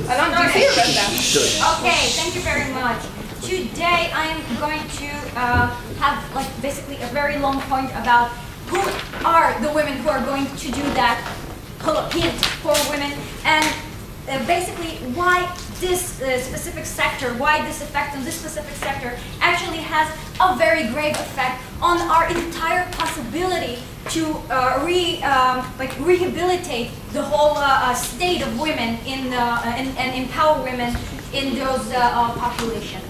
Alon, do you feel that? Okay, thank you very much. Today I am going to have like basically a very long point about who are the women who are going to do that hint for women, and basically why this specific sector, why this effect on this specific sector actually has a very grave effect on our entire possibility to rehabilitate the whole state of women and empower women in those population,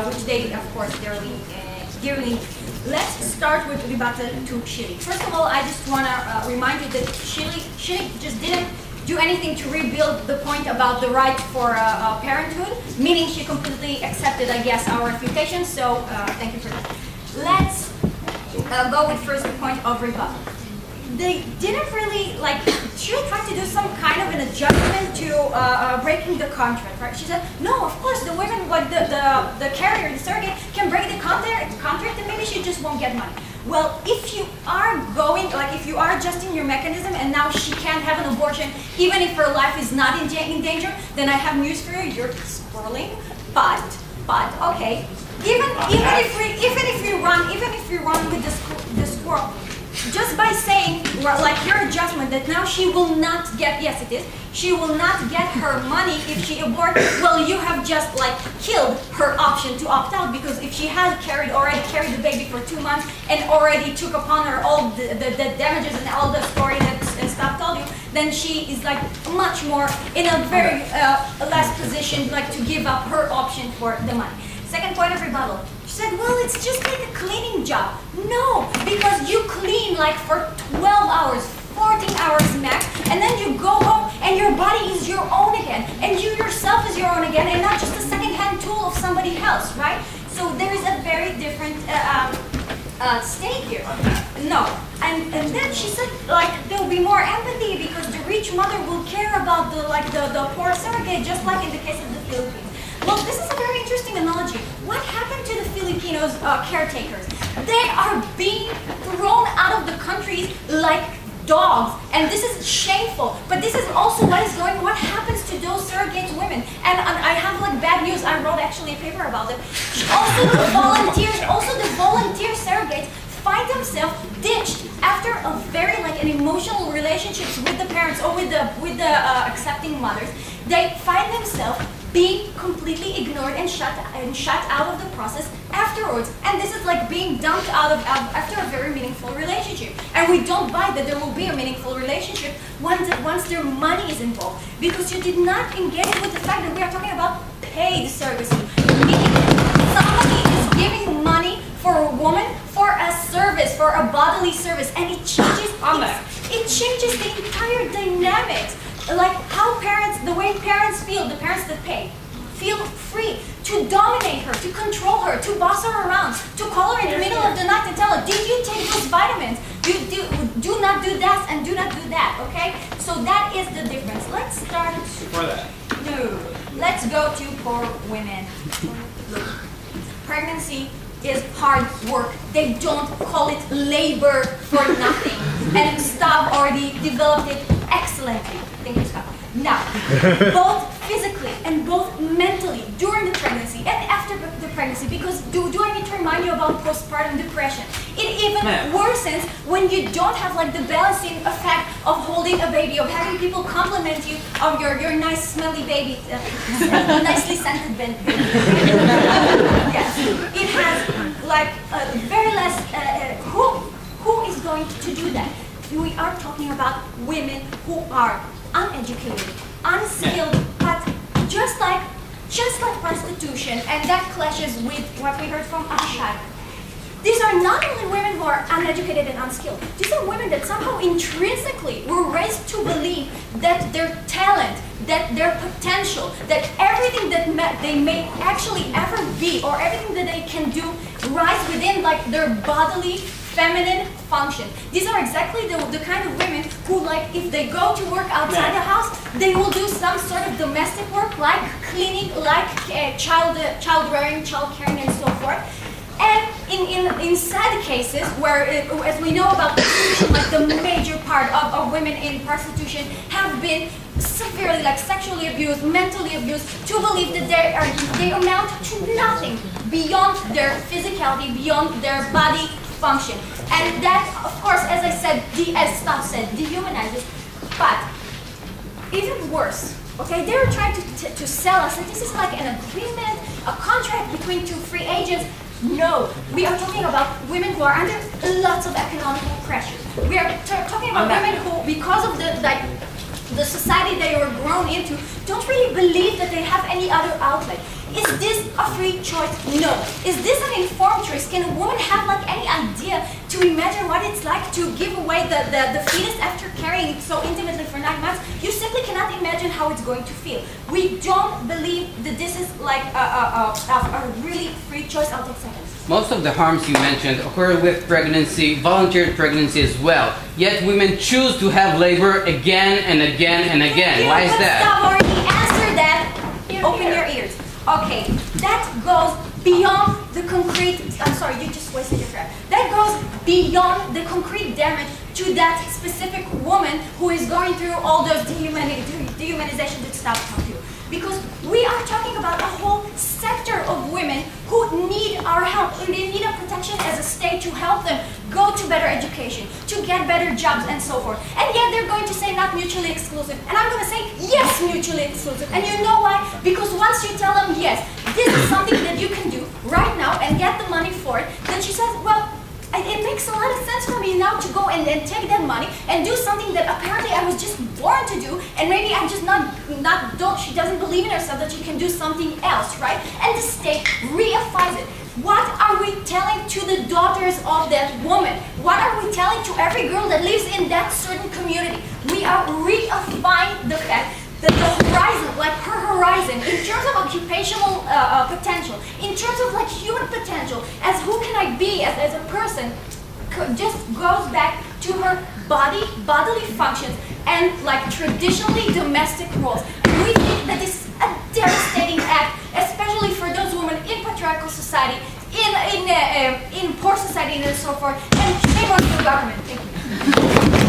which they, of course, dearly. Let's start with Ribata to Chile. First of all, I just want to remind you that Chile just didn't do anything to rebuild the point about the right for parenthood, meaning she completely accepted, I guess, our refutation. So thank you for that. Let's go with first the point of rebuttal. They didn't really, Chile tried to do some kind of an adjustment to breaking the contract, right? She said, no, of course, the women, the carrier, the surrogate, can break the contract and maybe she just won't get money. Well, if you are if you are adjusting your mechanism and now she can't have an abortion, even if her life is not in danger, then I have news for you, you're squirreling, but, okay, even if you run with the squirrel, just by saying, your adjustment that now she will not get, yes it is, she will not get her money if she aborts, well, you have just killed her option to opt out, because if she had already carried the baby for 2 months and already took upon her all the damages and all the story that Staff told you, then she is much more in a very less position to give up her option for the money. Second point of rebuttal. She said, well, it's just like a cleaning job. No, because you clean for 12 hours, 14 hours max, and then you go home and your body is your own again, and you yourself is your own again, and not just a second-hand tool of somebody else, right? So there is a very different stake here. No. And then she said, there will be more empathy because the rich mother will care about the poor surrogate, just like in the case of the Philippines. Well, this is a very interesting analogy. What happened to the Filipinos caretakers? They are being thrown out of the countries like dogs, and this is shameful. But this is also what happens to those surrogate women. And I have bad news. I wrote actually a paper about it. Also the volunteer surrogates find themselves ditched after a very an emotional relationships with the parents or with the accepting mothers. They find themselves being completely ignored and shut out of the process afterwards. And this is being dumped out of after a very meaningful relationship. And we don't buy that there will be a meaningful relationship once their money is involved. Because you did not engage with the fact that we are talking about paid services. Meaning somebody is giving money for a woman for a service, for a bodily service, and it changes the entire dynamics. How the way parents feel, the parents that pay, feel free to dominate her, to control her, to boss her around, to call her in the middle of the night and tell her, did you take those vitamins? Do not do that and do not do that, okay? So that is the difference. Let's start. Before that. No. Let's go to poor women. Look, pregnancy is hard work. They don't call it labor for nothing. And Stav already developed it excellently. Thank you, Stav. Now, both physically and both mentally during the pregnancy and after the pregnancy, because do I need to remind you about postpartum depression? It even worsens when you don't have the balancing effect of holding a baby, of having people compliment you of your nice smelly baby, nicely scented baby. Yes, it has very less. Who is going to do that? We are talking about women who are uneducated, unskilled, but just like prostitution, and that clashes with what we heard from Ashad. These are not only women who are uneducated and unskilled. These are women that somehow intrinsically were raised to believe that their talent, that their potential, that everything that they may actually ever be, or everything that they can do, rise within their bodily, feminine function. These are exactly the kind of women who, if they go to work outside the house, they will do some sort of domestic work, like cleaning, like child rearing, child caring, and so forth. And in sad cases where, as we know about prostitution, the major part of women in prostitution have been severely, like sexually abused, mentally abused, to believe that they amount to nothing beyond their physicality, beyond their body function. And that, of course, as I said, as Staff said, dehumanizes. But even worse, okay, they're trying to sell us that this is like an agreement, a contract between two free agents. No, we are talking about women who are under lots of economical pressure. We are talking about women who, because of the society they were grown into, don't really believe that they have any other outlet. Is this a free choice? No. Is this an informed choice? Can a woman have like any idea to imagine what it's like to give away the fetus after carrying it so intimately for 9 months? You simply cannot imagine how it's going to feel. We don't believe that this is like a really free choice. I'll take seconds. Most of the harms you mentioned occur with pregnancy, voluntary pregnancy as well. Yet women choose to have labor again and again and again. Why is that? Stop already answer that. Open your ears. Okay, that goes beyond the concrete, I'm sorry, you just wasted your breath. That goes beyond the concrete damage to that specific woman who is going through all those dehumanization that Staff talked to. Because we are talking about a whole sector of women who need our help, who need a protection as a state to help them go to better education, to get better jobs and so forth. And yet they're going to say not mutually exclusive. And I'm going to say yes, mutually exclusive. And you know why? Because once you tell them yes, this is something that you can do right now and get the money for it, then she says, well, it makes a lot of sense for me now to go and take that money and do something that apparently I was just born to do, and maybe I'm just she doesn't believe in herself that she can do something else, right? And the state reifies it. What are we telling to the daughters of that woman? What are we telling to every girl that lives in that certain community? We are reifying the fact that the horizon, like her horizon, in terms of occupational potential, in terms of like human potential, as who can I be as a person, just goes back to her bodily functions and like traditionally domestic roles. And we think that this is a devastating act, especially for those women in patriarchal society, in poor society and so forth, and shame on the government. Thank you.